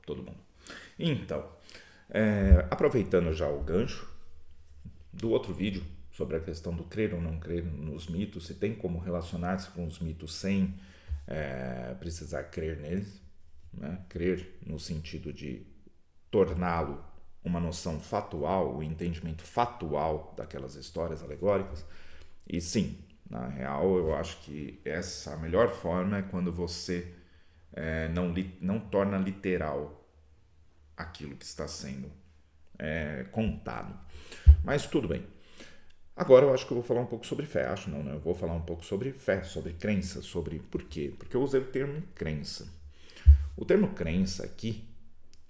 todo mundo. Então, aproveitando já o gancho do outro vídeo sobre a questão do crer ou não crer nos mitos, se tem como relacionar-se com os mitos sem precisar crer neles, né? Crer no sentido de torná-lo uma noção fatual, o entendimento fatual daquelas histórias alegóricas. E sim, na real, eu acho que a melhor forma é quando você não torna literal aquilo que está sendo contado. Mas tudo bem. Agora eu acho que eu vou falar um pouco sobre fé. Acho não, né? Eu vou falar um pouco sobre fé, sobre crença, sobre por quê? Porque eu usei o termo crença. O termo crença aqui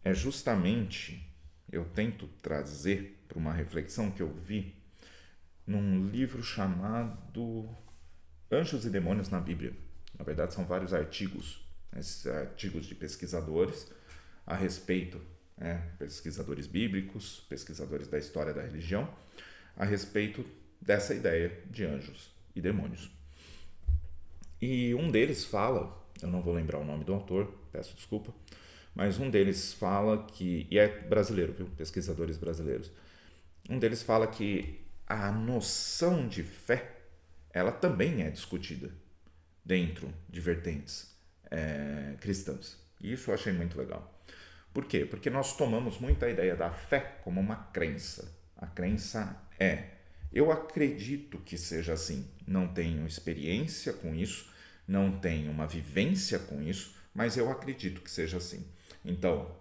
é justamente, eu tento trazer para uma reflexão que eu vi num livro chamado Anjos e Demônios na Bíblia. Na verdade, são vários artigos, esses artigos de pesquisadores a respeito, pesquisadores bíblicos, pesquisadores da história da religião, a respeito dessa ideia de anjos e demônios. E um deles fala, eu não vou lembrar o nome do autor, peço desculpa, mas um deles fala que, e é brasileiro, viu? Pesquisadores brasileiros, um deles fala que a noção de fé, ela também é discutida dentro de vertentes cristãs. E isso eu achei muito legal. Por quê? Porque nós tomamos muito a ideia da fé como uma crença. A crença eu acredito que seja assim. Não tenho experiência com isso, não tenho uma vivência com isso, mas eu acredito que seja assim. Então,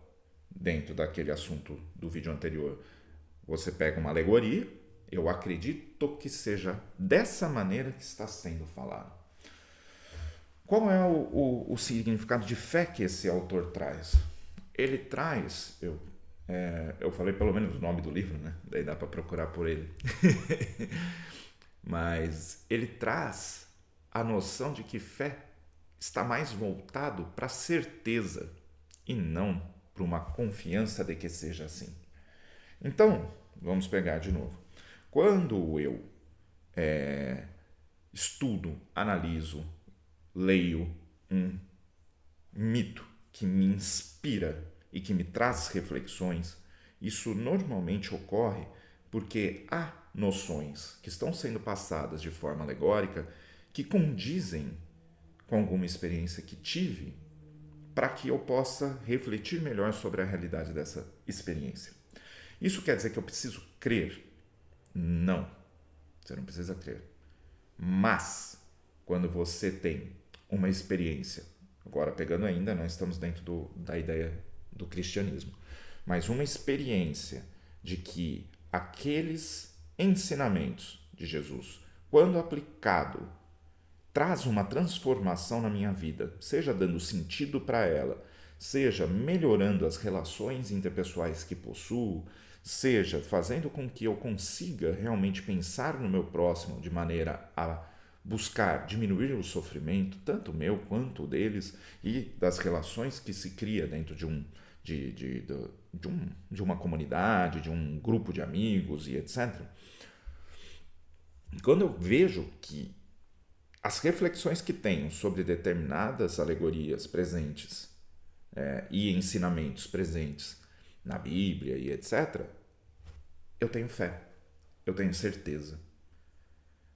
dentro daquele assunto do vídeo anterior, você pega uma alegoria, eu acredito que seja dessa maneira que está sendo falado. Qual é o significado de fé que esse autor traz? Ele traz, eu falei pelo menos o nome do livro, né? Daí dá para procurar por ele. Mas ele traz a noção de que fé está mais voltado para a certeza e não para uma confiança de que seja assim. Então, vamos pegar de novo. Quando eu estudo, analiso, leio um mito que me inspira e que me traz reflexões, isso normalmente ocorre porque há noções que estão sendo passadas de forma alegórica que condizem com alguma experiência que tive para que eu possa refletir melhor sobre a realidade dessa experiência. Isso quer dizer que eu preciso crer? Não, você não precisa crer. Mas, quando você tem uma experiência, agora pegando ainda, nós estamos dentro da ideia do cristianismo, mas uma experiência de que aqueles ensinamentos de Jesus, quando aplicado, traz uma transformação na minha vida, seja dando sentido para ela, seja melhorando as relações interpessoais que possuo, seja fazendo com que eu consiga realmente pensar no meu próximo de maneira a buscar diminuir o sofrimento, tanto meu quanto o deles, e das relações que se cria dentro de uma comunidade, de um grupo de amigos e etc. Quando eu vejo que as reflexões que tenho sobre determinadas alegorias presentes e ensinamentos presentes na Bíblia e etc., eu tenho fé, eu tenho certeza.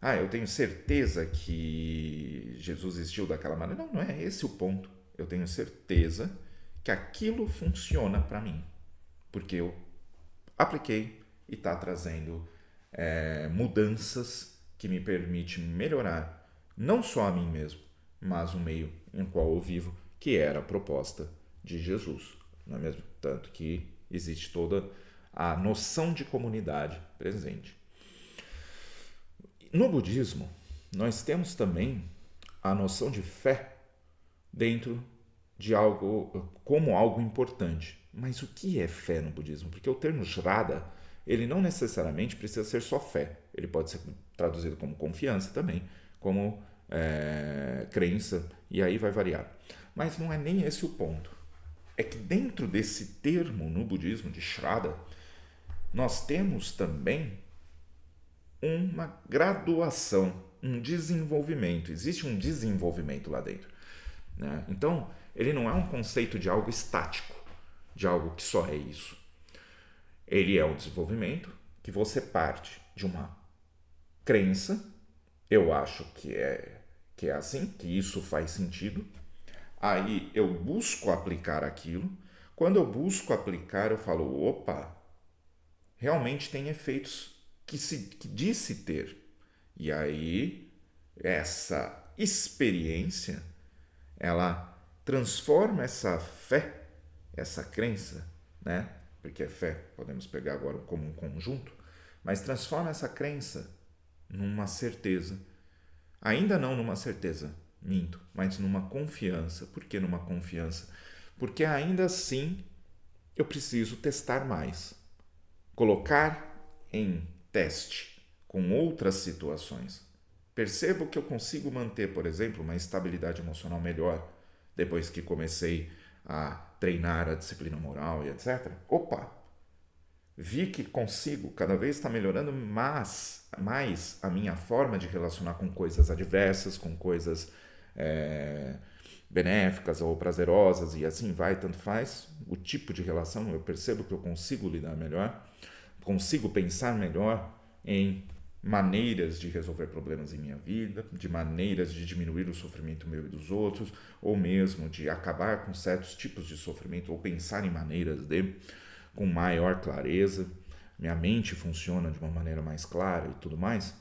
Eu tenho certeza que Jesus existiu daquela maneira. Não é esse o ponto. Eu tenho certeza que aquilo funciona para mim, porque eu apliquei e está trazendo mudanças que me permitem melhorar não só a mim mesmo, mas o meio em qual eu vivo, que era a proposta de Jesus, não é mesmo? Tanto que existe toda a noção de comunidade presente. No budismo, nós temos também a noção de fé dentro de algo, como algo importante. Mas o que é fé no budismo? Porque o termo Shraddha, ele não necessariamente precisa ser só fé. Ele pode ser traduzido como confiança também, como crença, e aí vai variar. Mas não é nem esse o ponto. É que dentro desse termo no budismo de Shraddha, nós temos também uma graduação, um desenvolvimento. Existe um desenvolvimento lá dentro, né? Então, ele não é um conceito de algo estático. de algo que só é isso. Ele é um desenvolvimento que você parte de uma crença, eu acho que é assim, que isso faz sentido. Aí eu busco aplicar aquilo. Quando eu busco aplicar, eu falo, opa, realmente tem efeitos que disse ter. E aí essa experiência, ela transforma essa fé, essa crença, né? Porque é fé, podemos pegar agora como um conjunto, mas transforma essa crença numa certeza. Ainda não numa certeza, minto, mas numa confiança. Por que numa confiança? Porque ainda assim eu preciso testar mais. Colocar em teste com outras situações. Percebo que eu consigo manter, por exemplo, uma estabilidade emocional melhor depois que comecei a treinar a disciplina moral e etc. Opa, vi que consigo, cada vez está melhorando mais a minha forma de relacionar com coisas adversas, com coisas benéficas ou prazerosas e assim vai, tanto faz. O tipo de relação, eu percebo que eu consigo lidar melhor, consigo pensar melhor em maneiras de resolver problemas em minha vida, de maneiras de diminuir o sofrimento meu e dos outros, ou mesmo de acabar com certos tipos de sofrimento, ou pensar em maneiras de com maior clareza, minha mente funciona de uma maneira mais clara e tudo mais,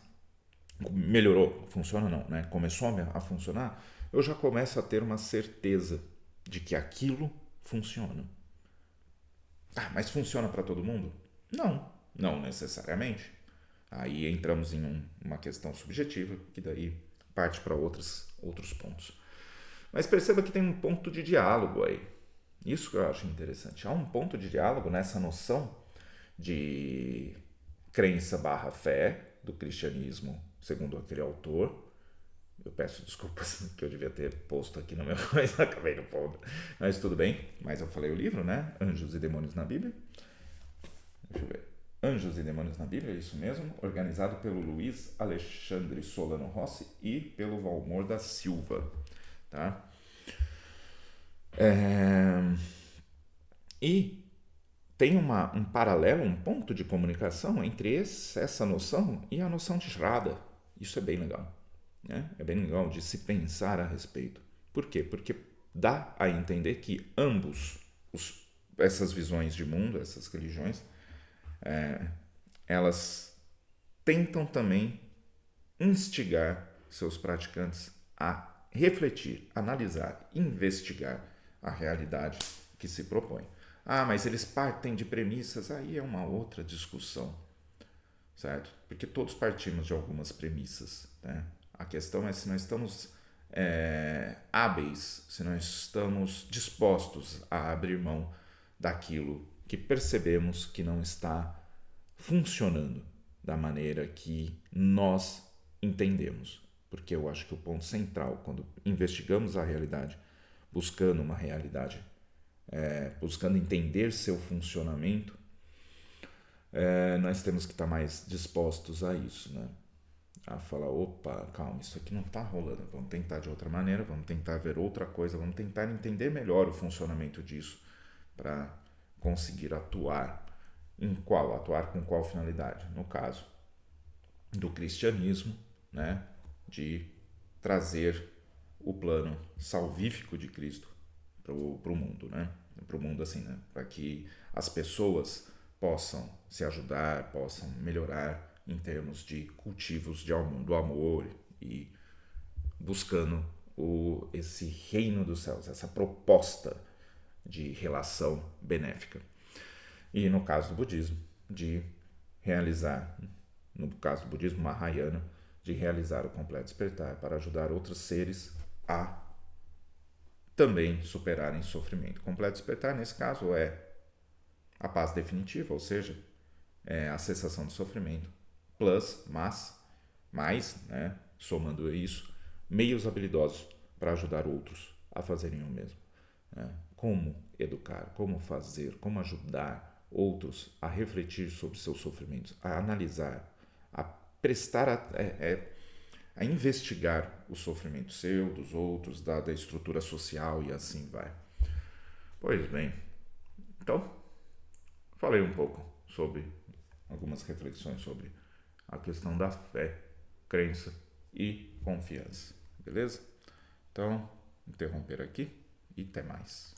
melhorou, funciona não, né? Começou a funcionar, eu já começo a ter uma certeza de que aquilo funciona. Ah, mas funciona para todo mundo? Não, não necessariamente. Aí entramos em uma questão subjetiva, que daí parte para outros pontos. Mas perceba que tem um ponto de diálogo aí. Isso que eu acho interessante. Há um ponto de diálogo nessa noção de crença barra fé do cristianismo, segundo aquele autor. Eu peço desculpas que eu devia ter posto aqui no meu coisa, acabei no ponto. Mas tudo bem. Mas eu falei o livro, né? Anjos e Demônios na Bíblia. Deixa eu ver. Anjos e Demônios na Bíblia, é isso mesmo, organizado pelo Luiz Alexandre Solano Rossi e pelo Valmor da Silva. Tá? E tem um paralelo, um ponto de comunicação entre essa noção e a noção de Shraddha. Isso é bem legal. Né? É bem legal de se pensar a respeito. Por quê? Porque dá a entender que ambos, essas visões de mundo, essas religiões, elas tentam também instigar seus praticantes a refletir, analisar, investigar a realidade que se propõe. Ah, mas eles partem de premissas, aí é uma outra discussão, certo? Porque todos partimos de algumas premissas, né? A questão é se nós estamos hábeis, se nós estamos dispostos a abrir mão daquilo que percebemos que não está funcionando da maneira que nós entendemos. Porque eu acho que o ponto central, quando investigamos a realidade, buscando uma realidade, buscando entender seu funcionamento, nós temos que estar mais dispostos a isso, né? A falar, opa, calma, isso aqui não está rolando, vamos tentar de outra maneira, vamos tentar ver outra coisa, vamos tentar entender melhor o funcionamento disso para conseguir atuar atuar com qual finalidade? No caso do cristianismo, né, de trazer o plano salvífico de Cristo para o mundo, né? Para o mundo assim, né? Para que as pessoas possam se ajudar, possam melhorar em termos de cultivos do amor e buscando esse reino dos céus, essa proposta de relação benéfica. E no caso do budismo, de realizar, no caso do budismo Mahayana, de realizar o completo despertar para ajudar outros seres a também superarem sofrimento. Completo despertar, nesse caso, é a paz definitiva, ou seja, é a cessação do sofrimento, plus, mais, né, somando isso, meios habilidosos para ajudar outros a fazerem o mesmo. Né? Como educar, como fazer, como ajudar outros a refletir sobre seus sofrimentos, a analisar, a prestar a investigar o sofrimento seu, dos outros, da estrutura social e assim vai. Pois bem, Então, falei um pouco sobre algumas reflexões sobre a questão da fé, crença e confiança. Beleza? Então, interromper aqui e até mais.